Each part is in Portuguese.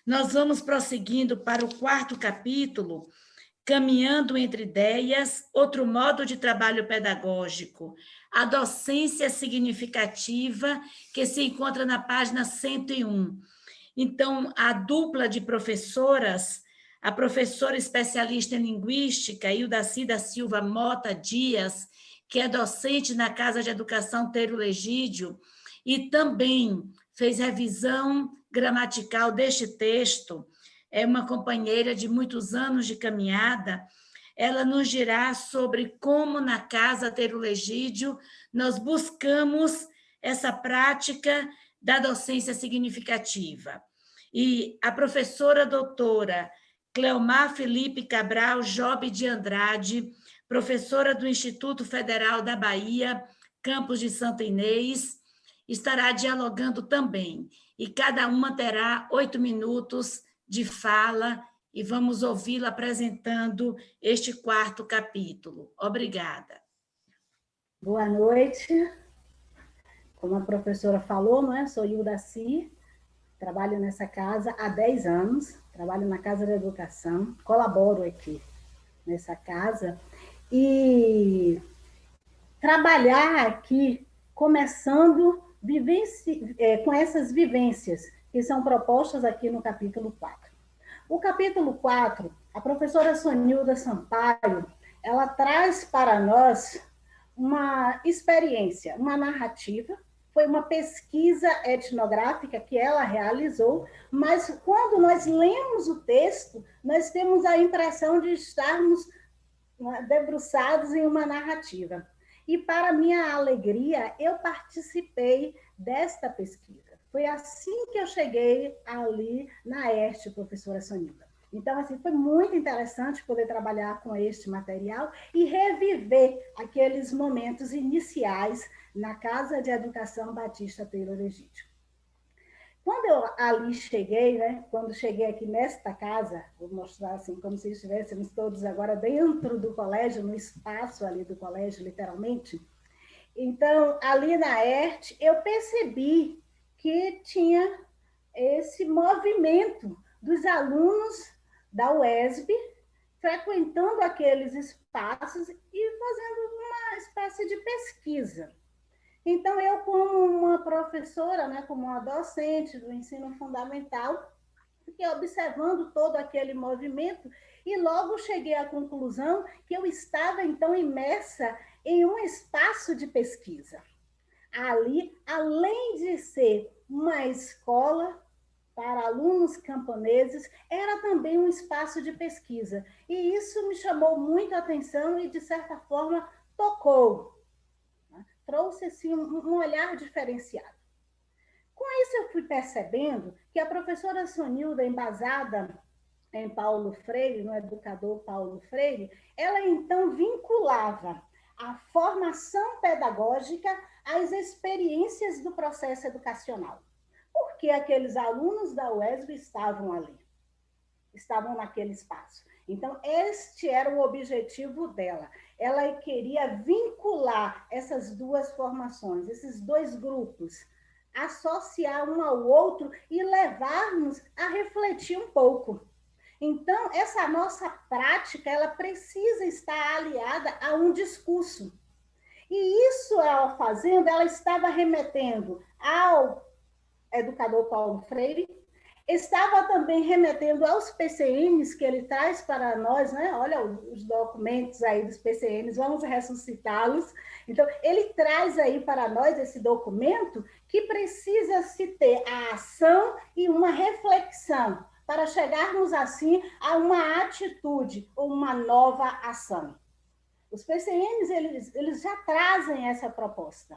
Nós vamos prosseguindo para o quarto capítulo, Caminhando entre Ideias, outro modo de trabalho pedagógico, a docência significativa, que se encontra na página 101. Então, a dupla de professoras, a professora especialista em linguística, Ildaci da Silva Mota Dias, que é docente na Casa de Educação Teiro Legídio, e também fez revisão gramatical deste texto, é uma companheira de muitos anos de caminhada. Ela nos dirá sobre como na Casa Teiro Legídio nós buscamos essa prática da docência significativa. E a professora doutora Cleomar Felipe Cabral Jobe de Andrade, professora do Instituto Federal da Bahia, campus de Santa Inês, estará dialogando também. E cada uma terá 8 minutos de fala e vamos ouvi-la apresentando este quarto capítulo. Obrigada. Boa noite. Como a professora falou, não é? Sou Ildaci, trabalho nessa casa há 10 anos, trabalho na Casa de Educação, colaboro aqui nessa casa, e trabalhar aqui, começando com essas vivências que são propostas aqui no capítulo 4. O capítulo 4, a professora Sonilda Sampaio, ela traz para nós uma experiência, uma narrativa. Foi uma pesquisa etnográfica que ela realizou, mas quando nós lemos o texto, nós temos a impressão de estarmos debruçados em uma narrativa. E, para minha alegria, eu participei desta pesquisa. Foi assim que eu cheguei ali na ERT, professora Sonilda. Então, assim, foi muito interessante poder trabalhar com este material e reviver aqueles momentos iniciais na Casa de Educação Batista Teiro Legídio. Quando eu ali cheguei, né, quando cheguei aqui nesta casa, vou mostrar assim, como se estivéssemos todos agora dentro do colégio, no espaço ali do colégio, literalmente. Então, ali na ERT, eu percebi que tinha esse movimento dos alunos da UESB frequentando aqueles espaços e fazendo uma espécie de pesquisa. Então, eu, como uma professora, né, como uma docente do ensino fundamental, fiquei observando todo aquele movimento e logo cheguei à conclusão que eu estava, então, imersa em um espaço de pesquisa. Ali, além de ser uma escola para alunos camponeses, era também um espaço de pesquisa. E isso me chamou muito a atenção e, de certa forma, tocou. Trouxe assim, um olhar diferenciado. Com isso, eu fui percebendo que a professora Sonilda, embasada em Paulo Freire, no educador Paulo Freire, ela então vinculava a formação pedagógica às experiências do processo educacional. Por que aqueles alunos da UESB estavam ali? Estavam naquele espaço. Então, este era o objetivo dela. Ela queria vincular essas duas formações, esses dois grupos, associar um ao outro e levar-nos a refletir um pouco. Então, essa nossa prática, ela precisa estar aliada a um discurso. E isso ela fazendo, ela estava remetendo ao educador Paulo Freire, estava também remetendo aos PCNs que ele traz para nós, né? Olha os documentos aí dos PCNs, vamos ressuscitá-los. Então, ele traz aí para nós esse documento que precisa se ter a ação e uma reflexão para chegarmos, assim, a uma atitude ou uma nova ação. Os PCNs, eles já trazem essa proposta.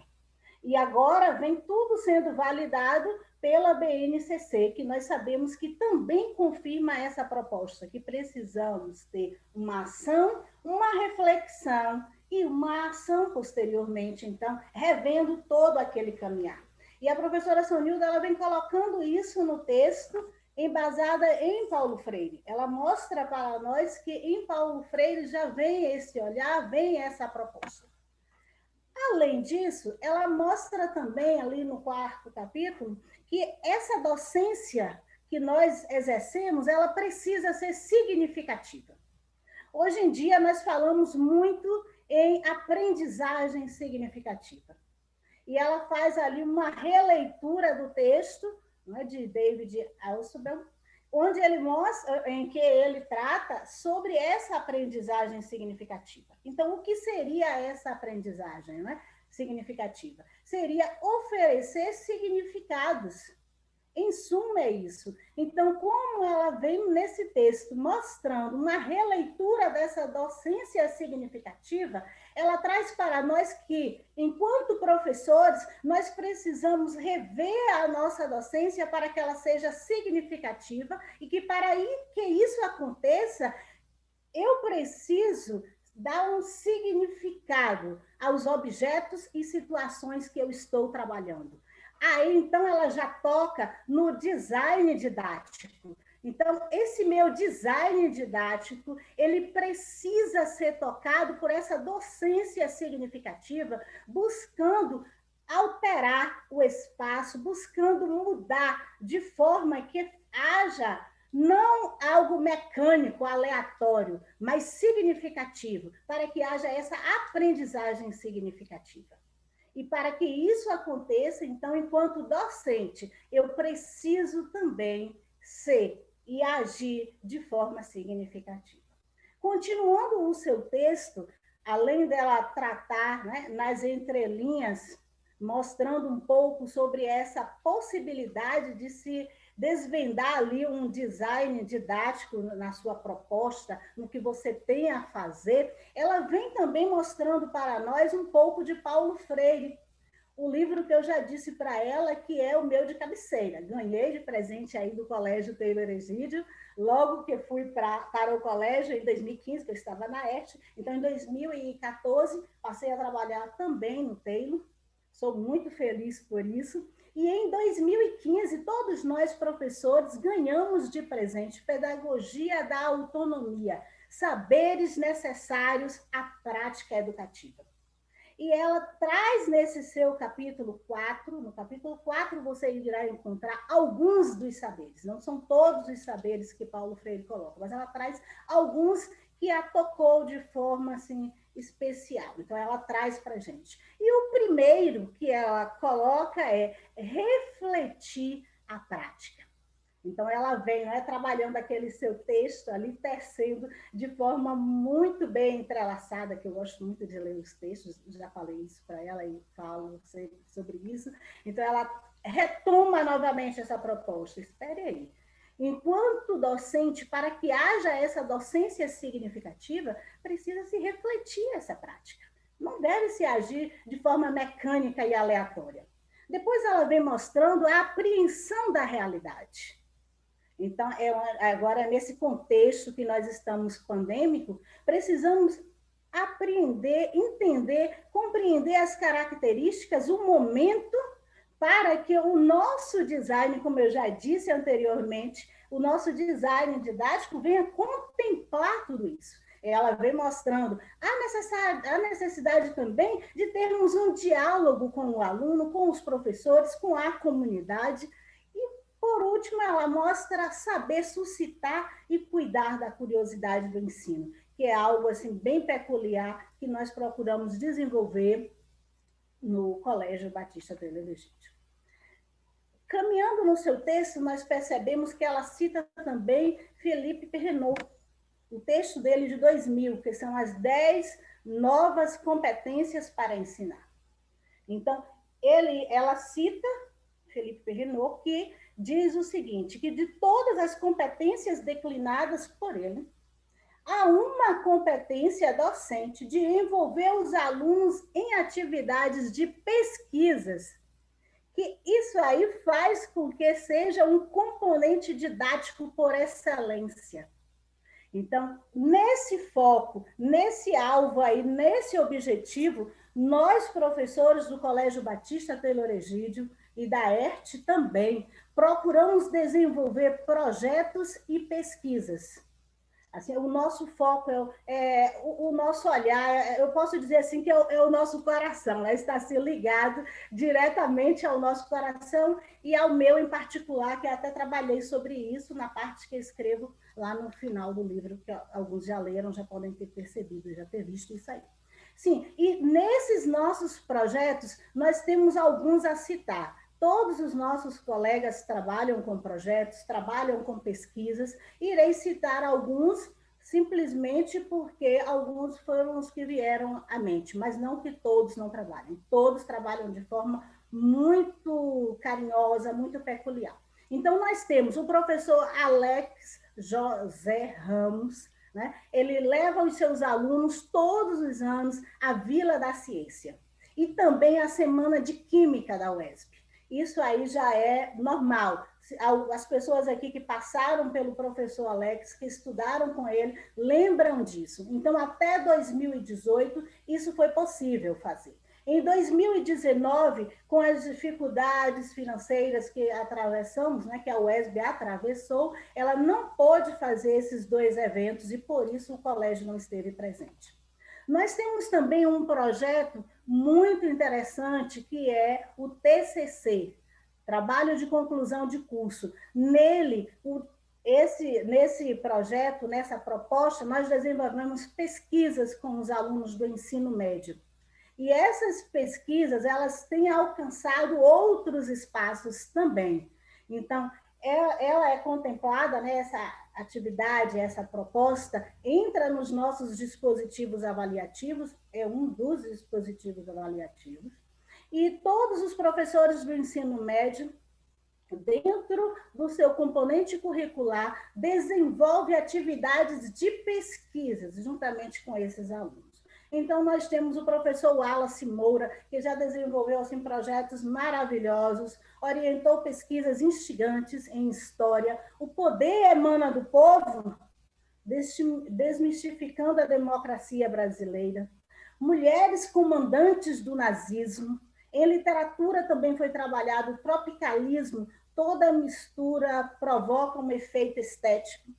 E agora vem tudo sendo validado pela BNCC, que nós sabemos que também confirma essa proposta, que precisamos ter uma ação, uma reflexão e uma ação posteriormente, então, revendo todo aquele caminhar. E a professora Sonilda, ela vem colocando isso no texto, embasada em Paulo Freire. Ela mostra para nós que em Paulo Freire já vem esse olhar, vem essa proposta. Além disso, ela mostra também ali no quarto capítulo que essa docência que nós exercemos, ela precisa ser significativa. Hoje em dia, nós falamos muito em aprendizagem significativa. E ela faz ali uma releitura do texto, né, de David Alsubel, onde ele mostra, em que ele trata sobre essa aprendizagem significativa. Então, o que seria essa aprendizagem, né, significativa? Seria oferecer significados. Em suma, é isso. Então, como ela vem nesse texto mostrando uma releitura dessa docência significativa, ela traz para nós que, enquanto professores, nós precisamos rever a nossa docência para que ela seja significativa e que, para que isso aconteça, eu preciso dar um significado aos objetos e situações que eu estou trabalhando. Aí, então, ela já toca no design didático. Então, esse meu design didático, ele precisa ser tocado por essa docência significativa, buscando alterar o espaço, buscando mudar de forma que haja não algo mecânico, aleatório, mas significativo, para que haja essa aprendizagem significativa. E para que isso aconteça, então, enquanto docente, eu preciso também ser e agir de forma significativa. Continuando o seu texto, além dela tratar, né, nas entrelinhas, mostrando um pouco sobre essa possibilidade de se desvendar ali um design didático na sua proposta, no que você tem a fazer, ela vem também mostrando para nós um pouco de Paulo Freire, o livro que eu já disse para ela que é o meu de cabeceira. Ganhei de presente aí do Colégio Taylor Egídio, logo que fui para o colégio em 2015, que eu estava na ERT. Então, em 2014, passei a trabalhar também no Taylor. Sou muito feliz por isso. E em 2015, todos nós, professores, ganhamos de presente Pedagogia da Autonomia, saberes necessários à prática educativa. E ela traz nesse seu capítulo 4, no capítulo 4 você irá encontrar alguns dos saberes, não são todos os saberes que Paulo Freire coloca, mas ela traz alguns que a tocou de forma assim, especial. Então, ela traz para a gente. E o primeiro que ela coloca é refletir a prática. Então, ela vem, né, trabalhando aquele seu texto ali, tecendo de forma muito bem entrelaçada, que eu gosto muito de ler os textos, já falei isso para ela e falo sempre sobre isso. Então, ela retoma novamente essa proposta. Espere aí. Enquanto docente, para que haja essa docência significativa, precisa se refletir essa prática. Não deve se agir de forma mecânica e aleatória. Depois ela vem mostrando a apreensão da realidade. Então, agora, nesse contexto que nós estamos pandêmico, precisamos aprender, entender, compreender as características, o momento, para que o nosso design, como eu já disse anteriormente, o nosso design didático venha contemplar tudo isso. Ela vem mostrando a necessidade também de termos um diálogo com o aluno, com os professores, com a comunidade. Por último, ela mostra saber suscitar e cuidar da curiosidade do ensino, que é algo assim, bem peculiar que nós procuramos desenvolver no Colégio Batista Taylor Egídio. Caminhando no seu texto, nós percebemos que ela cita também Philippe Perrenot, o texto dele de 2000, que são as 10 novas competências para ensinar. Então, ela cita Philippe Perrenot, que diz o seguinte, que de todas as competências declinadas por ele, há uma competência docente de envolver os alunos em atividades de pesquisas, que isso aí faz com que seja um componente didático por excelência. Então, nesse foco, nesse alvo aí, nesse objetivo, nós, professores do Colégio Batista Taylor Egídio e da ERT também, procuramos desenvolver projetos e pesquisas Assim, o nosso foco o nosso olhar, eu posso dizer assim que é o nosso coração, né? Está assim, ligado diretamente ao nosso coração e ao meu em particular, que até trabalhei sobre isso na parte que eu escrevo lá no final do livro, que alguns já leram, já podem ter percebido, já ter visto isso aí. Sim, e nesses nossos projetos, nós temos alguns a citar. Todos os nossos colegas trabalham com projetos, trabalham com pesquisas. Irei citar alguns simplesmente porque alguns foram os que vieram à mente, mas não que todos não trabalhem. Todos trabalham de forma muito carinhosa, muito peculiar. Então, nós temos o professor Alex José Ramos, né? Ele leva os seus alunos todos os anos à Vila da Ciência e também à Semana de Química da UESP. Isso aí já é normal. As pessoas aqui que passaram pelo professor Alex, que estudaram com ele, lembram disso. Então, até 2018, isso foi possível fazer. Em 2019, com as dificuldades financeiras que atravessamos, né, que a UESB atravessou, ela não pôde fazer esses 2 eventos e, por isso, o colégio não esteve presente. Nós temos também um projeto muito interessante, que é o TCC, Trabalho de Conclusão de Curso. Nesse projeto, nessa proposta, nós desenvolvemos pesquisas com os alunos do ensino médio. E essas pesquisas, elas têm alcançado outros espaços também. Então, ela é contemplada, né, essa atividade, essa proposta, entra nos nossos dispositivos avaliativos, é um dos dispositivos avaliativos, e todos os professores do ensino médio, dentro do seu componente curricular, desenvolve atividades de pesquisas juntamente com esses alunos. Então, nós temos o professor Wallace Moura, que já desenvolveu assim, projetos maravilhosos, orientou pesquisas instigantes em história. O poder emana do povo, desmistificando a democracia brasileira. Mulheres comandantes do nazismo. Em literatura também foi trabalhado o tropicalismo, toda mistura provoca um efeito estético.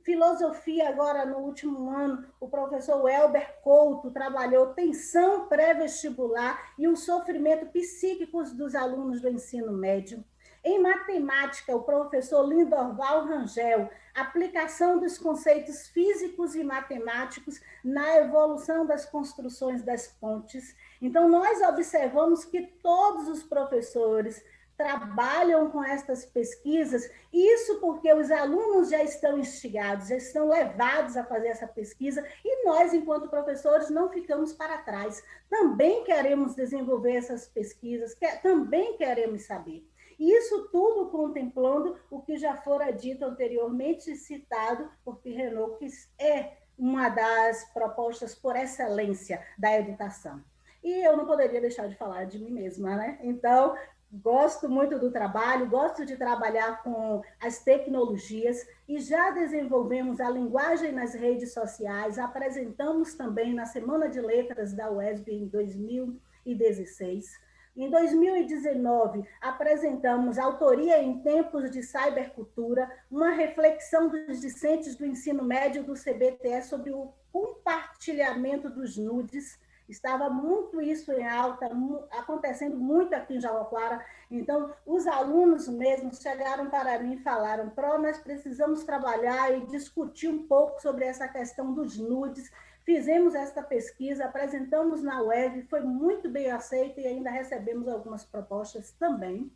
Filosofia, agora no último ano, o professor Elber Couto trabalhou tensão pré-vestibular e o sofrimento psíquico dos alunos do ensino médio. Em matemática, o professor Lindorval Rangel, aplicação dos conceitos físicos e matemáticos na evolução das construções das pontes. Então, nós observamos que todos os professores trabalham com estas pesquisas, isso porque os alunos já estão instigados, já estão levados a fazer essa pesquisa, e nós, enquanto professores, não ficamos para trás. Também queremos desenvolver essas pesquisas, também queremos saber. Isso tudo contemplando o que já fora dito anteriormente, citado por Pierre Renaud, que é uma das propostas por excelência da educação. E eu não poderia deixar de falar de mim mesma, né? Então, gosto muito do trabalho, gosto de trabalhar com as tecnologias e já desenvolvemos a linguagem nas redes sociais, apresentamos também na Semana de Letras da UESB em 2016. Em 2019, apresentamos Autoria em Tempos de Cybercultura, uma reflexão dos discentes do ensino médio do CBTE sobre o compartilhamento dos nudes. Estava muito isso em alta, acontecendo muito aqui em Jauaquara. Então, os alunos mesmos chegaram para mim e falaram: Pró, nós precisamos trabalhar e discutir um pouco sobre essa questão dos nudes. Fizemos esta pesquisa, apresentamos na web, foi muito bem aceita e ainda recebemos algumas propostas também.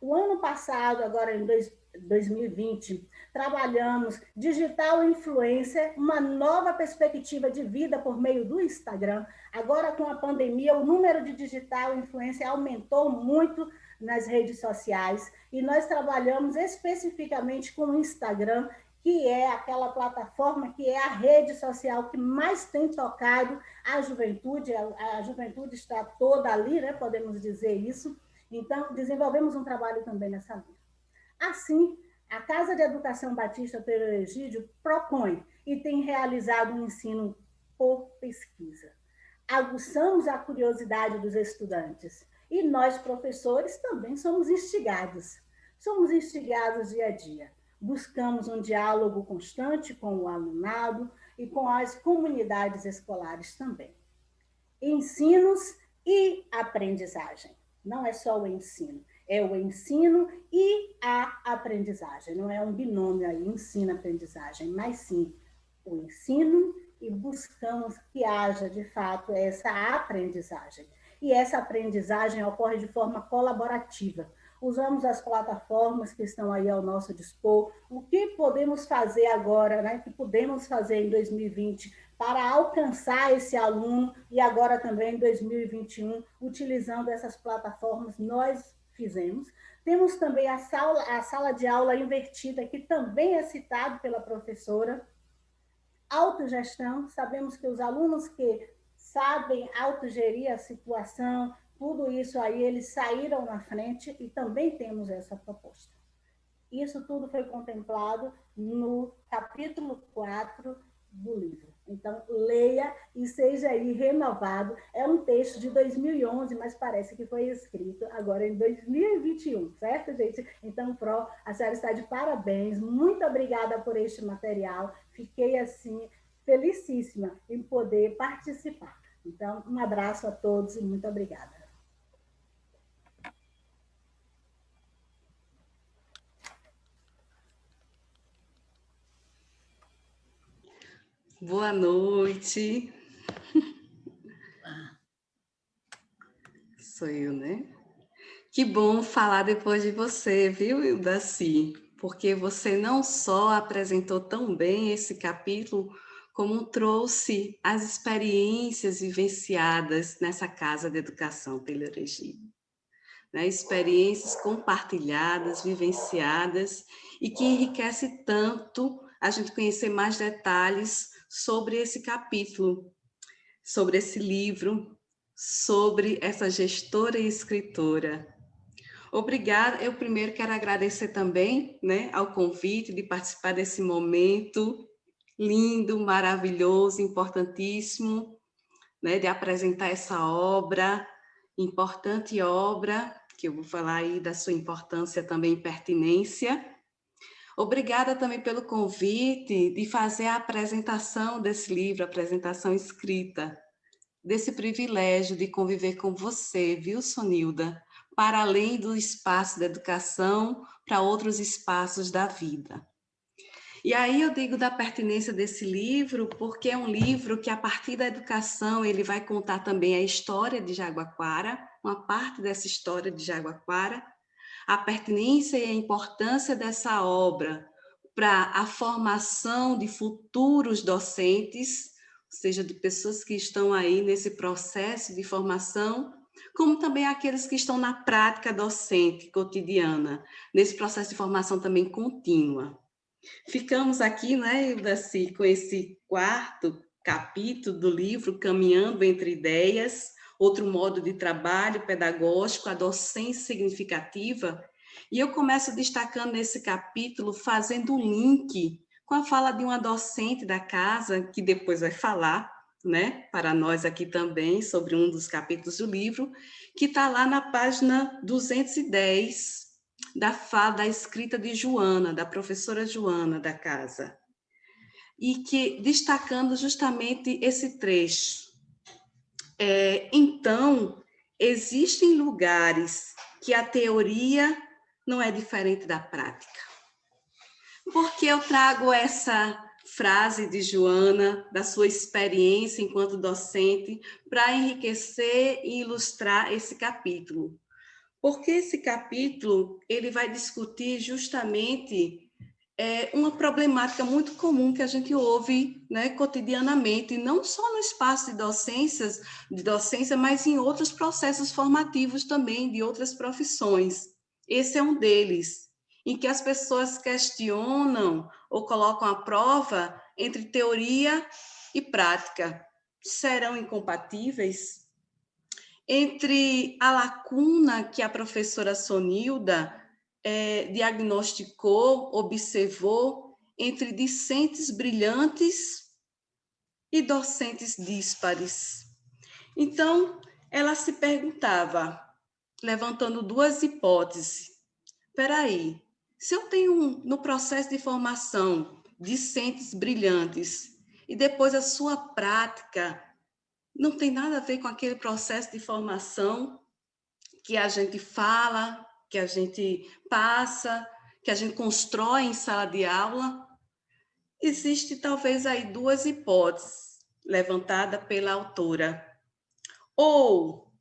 O ano passado, agora em 2020, trabalhamos Digital Influencer, uma nova perspectiva de vida por meio do Instagram. Agora, com a pandemia, o número de Digital Influencer aumentou muito nas redes sociais e nós trabalhamos especificamente com o Instagram, que é aquela plataforma, que é a rede social que mais tem tocado a juventude está toda ali, né? Podemos dizer isso. Então, desenvolvemos um trabalho também nessa linha. Assim, a Casa de Educação Batista Pereira Egídio propõe e tem realizado um ensino por pesquisa. Aguçamos a curiosidade dos estudantes e nós, professores, também somos instigados. Somos instigados dia a dia. buscamos um diálogo constante com o alunado e com as comunidades escolares também. Ensinos e aprendizagem. Não é só o ensino, é o ensino e a aprendizagem. Não é um binômio aí, ensino-aprendizagem, mas sim o ensino e buscamos que haja, de fato, essa aprendizagem. E essa aprendizagem ocorre de forma colaborativa. Usamos as plataformas que estão aí ao nosso dispor. O que podemos fazer agora, né? O que podemos fazer em 2020 para alcançar esse aluno e agora também em 2021, utilizando essas plataformas, nós fizemos. Temos também a sala de aula invertida, que também é citado pela professora. Autogestão, sabemos que os alunos que sabem autogerir a situação, tudo isso aí, eles saíram na frente e também temos essa proposta. Isso tudo foi contemplado no capítulo 4 do livro. Então, leia e seja aí renovado. É um texto de 2011, mas parece que foi escrito agora em 2021, certo, gente? Então, Pro, a senhora está de parabéns. Muito obrigada por este material. Fiquei, assim, felicíssima em poder participar. Então, um abraço a todos e muito obrigada. Boa noite. Sou eu, né? Que bom falar depois de você, viu, Ildaci? Porque você não só apresentou tão bem esse capítulo, como trouxe as experiências vivenciadas nessa Casa de Educação pelo regime. Né? Experiências compartilhadas, vivenciadas, e que enriquece tanto a gente conhecer mais detalhes sobre esse capítulo, sobre esse livro, sobre essa gestora e escritora. Obrigada. Eu primeiro quero agradecer também, né, ao convite de participar desse momento lindo, maravilhoso, importantíssimo, né, de apresentar essa obra, importante obra, que eu vou falar aí da sua importância também e pertinência. Obrigada também pelo convite de fazer a apresentação desse livro, a apresentação escrita, desse privilégio de conviver com você, viu, Sonilda? Para além do espaço da educação, para outros espaços da vida. E aí eu digo da pertinência desse livro, porque é um livro que, a partir da educação, ele vai contar também a história de Jaguaquara, uma parte dessa história de Jaguaquara, a pertinência e a importância dessa obra para a formação de futuros docentes, ou seja, de pessoas que estão aí nesse processo de formação, como também aqueles que estão na prática docente cotidiana, nesse processo de formação também contínua. Ficamos aqui, né, Ildaci, com esse quarto capítulo do livro, Caminhando entre Ideias, outro modo de trabalho pedagógico, a docência significativa, e eu começo destacando nesse capítulo, fazendo um link com a fala de uma docente da casa, que depois vai falar, né, para nós aqui também, sobre um dos capítulos do livro, que está lá na página 210, da fala, da escrita de Joana, da professora Joana da casa, e que destacando justamente esse trecho. Então, existem lugares que a teoria não é diferente da prática. Por que eu trago essa frase de Joana, da sua experiência enquanto docente, para enriquecer e ilustrar esse capítulo? Porque esse capítulo ele vai discutir justamente uma problemática muito comum que a gente ouve, né, cotidianamente, não só no espaço de docência, mas em outros processos formativos também, de outras profissões. Esse é um deles, em que as pessoas questionam ou colocam à prova entre teoria e prática. Serão incompatíveis? Entre a lacuna que a professora Sonilda diagnosticou, observou, entre discentes brilhantes e docentes díspares. Então, ela se perguntava, levantando duas hipóteses. Espera aí, Se eu tenho no processo de formação discentes brilhantes e depois a sua prática não tem nada a ver com aquele processo de formação que a gente fala, que a gente passa, que a gente constrói em sala de aula, existe talvez aí duas hipóteses levantadas pela autora. Ou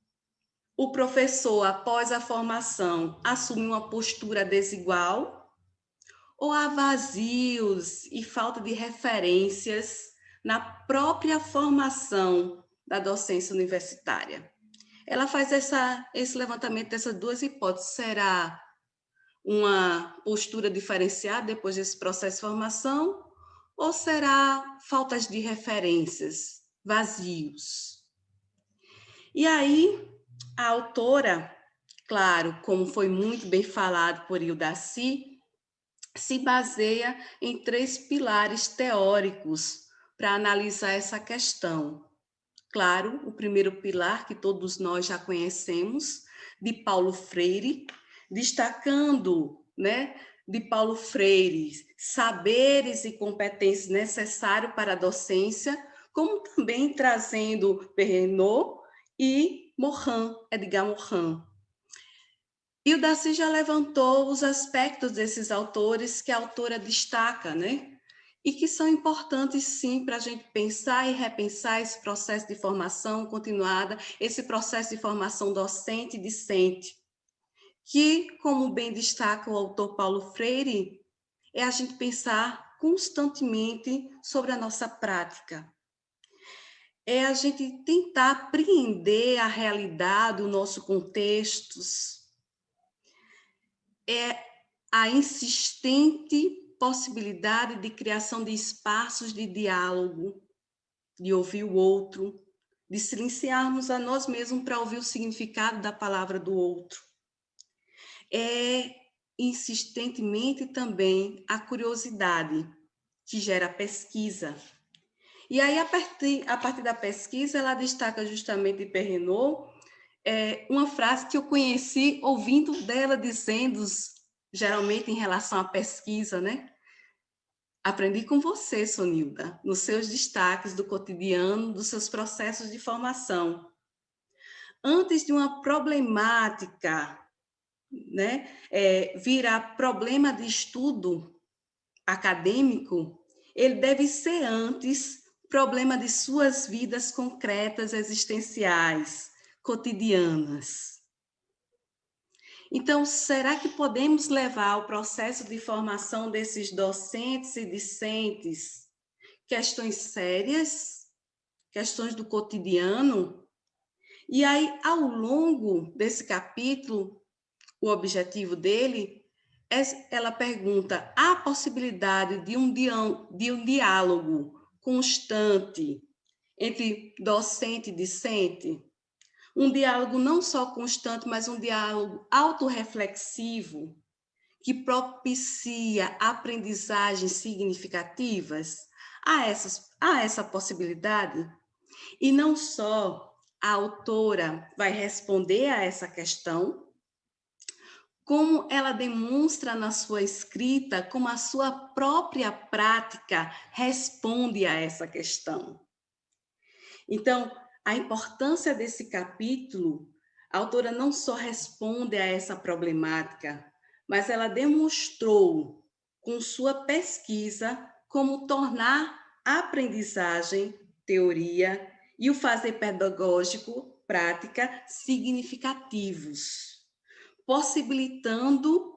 o professor, após a formação, assume uma postura desigual, ou há vazios e falta de referências na própria formação da docência universitária. Ela faz esse levantamento dessas duas hipóteses. Será uma postura diferenciada depois desse processo de formação, ou será faltas de referências, vazios? E aí, a autora, claro, como foi muito bem falado por Ildaci, se baseia em 3 pilares teóricos para analisar essa questão. Claro, o primeiro pilar, que todos nós já conhecemos, de Paulo Freire, destacando, de Paulo Freire, saberes e competências necessários para a docência, como também trazendo Perrenot e Morin, Edgar Morin. E o Daci já levantou os aspectos desses autores que a autora destaca, e que são importantes, sim, para a gente pensar e repensar esse processo de formação continuada, esse processo de formação docente e discente, que, como bem destaca o autor Paulo Freire, é a gente pensar constantemente sobre a nossa prática. É a gente tentar apreender a realidade, o nosso contexto, é a insistente possibilidade de criação de espaços de diálogo, de ouvir o outro, de silenciarmos a nós mesmos para ouvir o significado da palavra do outro. É insistentemente também a curiosidade que gera pesquisa. E aí, a partir da pesquisa, ela destaca justamente de Perrenot, uma frase que eu conheci ouvindo dela dizendo, geralmente em relação à pesquisa, Aprendi com você, Sonilda, nos seus destaques do cotidiano, dos seus processos de formação. Antes de uma problemática, virar problema de estudo acadêmico, ele deve ser antes problema de suas vidas concretas, existenciais, cotidianas. Então, será que podemos levar o processo de formação desses docentes e discentes questões sérias, questões do cotidiano? E aí, ao longo desse capítulo, o objetivo dele ela pergunta: há possibilidade de um diálogo constante entre docente e discente? Um diálogo não só constante, mas um diálogo autorreflexivo, que propicia aprendizagens significativas? Há essa possibilidade? E não só a autora vai responder a essa questão, como ela demonstra na sua escrita, como a sua própria prática responde a essa questão. Então, a importância desse capítulo, a autora não só responde a essa problemática, mas ela demonstrou com sua pesquisa como tornar a aprendizagem, teoria, e o fazer pedagógico, prática, significativos, possibilitando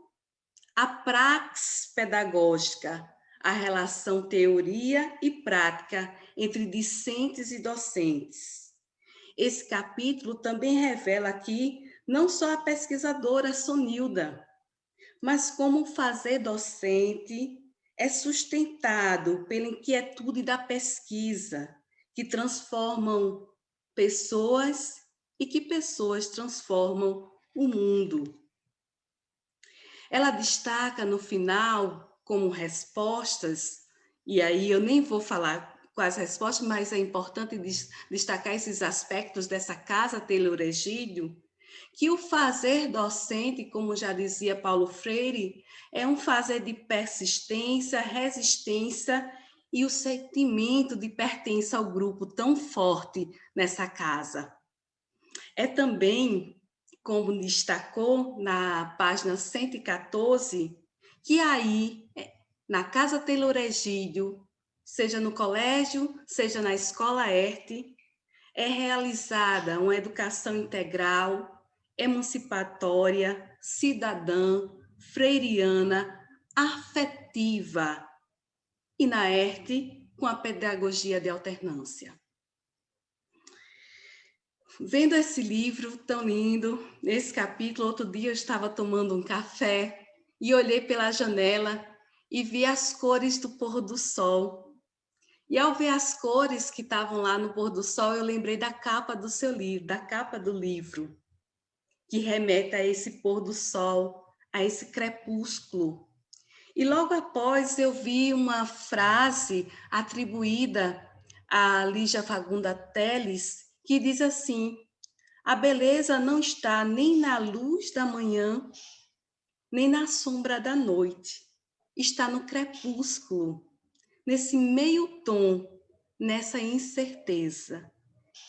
a praxis pedagógica, a relação teoria e prática entre discentes e docentes. Esse capítulo também revela aqui não só a pesquisadora Sonilda, mas como o fazer docente é sustentado pela inquietude da pesquisa, que transformam pessoas e que pessoas transformam o mundo. Ela destaca no final, como respostas, e aí eu nem vou falar quais respostas, mas é importante destacar esses aspectos dessa casa Taylor Egídio, que o fazer docente, como já dizia Paulo Freire, é um fazer de persistência, resistência e o sentimento de pertença ao grupo tão forte nessa casa. É também, como destacou na página 114, que aí, na Casa Taylor Egídio, seja no colégio, seja na escola ERTE, é realizada uma educação integral, emancipatória, cidadã, freiriana, afetiva, e na ERTE, com a pedagogia de alternância. Vendo esse livro tão lindo, esse capítulo, outro dia eu estava tomando um café e olhei pela janela e vi as cores do pôr do sol. E ao ver as cores que estavam lá no pôr do sol, eu lembrei da capa do seu livro, da capa do livro, que remete a esse pôr do sol, a esse crepúsculo. E logo após eu vi uma frase atribuída a Lígia Fagundes Telles, que diz assim: a beleza não está nem na luz da manhã, nem na sombra da noite. Está no crepúsculo, nesse meio tom, nessa incerteza.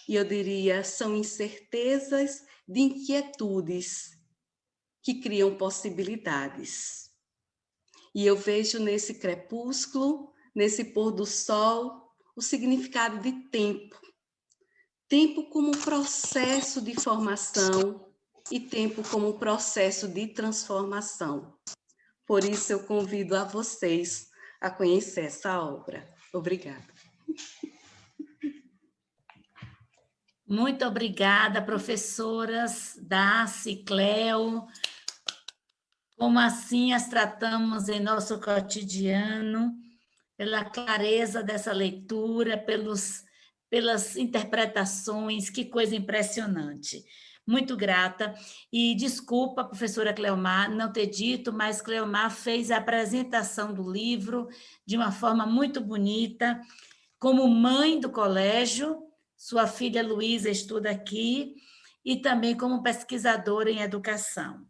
E eu diria, são incertezas de inquietudes que criam possibilidades. E eu vejo nesse crepúsculo, nesse pôr do sol, o significado de tempo. Tempo como processo de formação e tempo como processo de transformação. Por isso eu convido a vocês a conhecer essa obra. Obrigada. Muito obrigada, professoras Darcy, Cleo. Como assim as tratamos em nosso cotidiano, pela clareza dessa leitura, pelas interpretações, que coisa impressionante. Muito grata. E desculpa, professora Cleomar, não ter dito, mas Cleomar fez a apresentação do livro de uma forma muito bonita. Como mãe do colégio, sua filha Luísa estuda aqui, e também como pesquisadora em educação.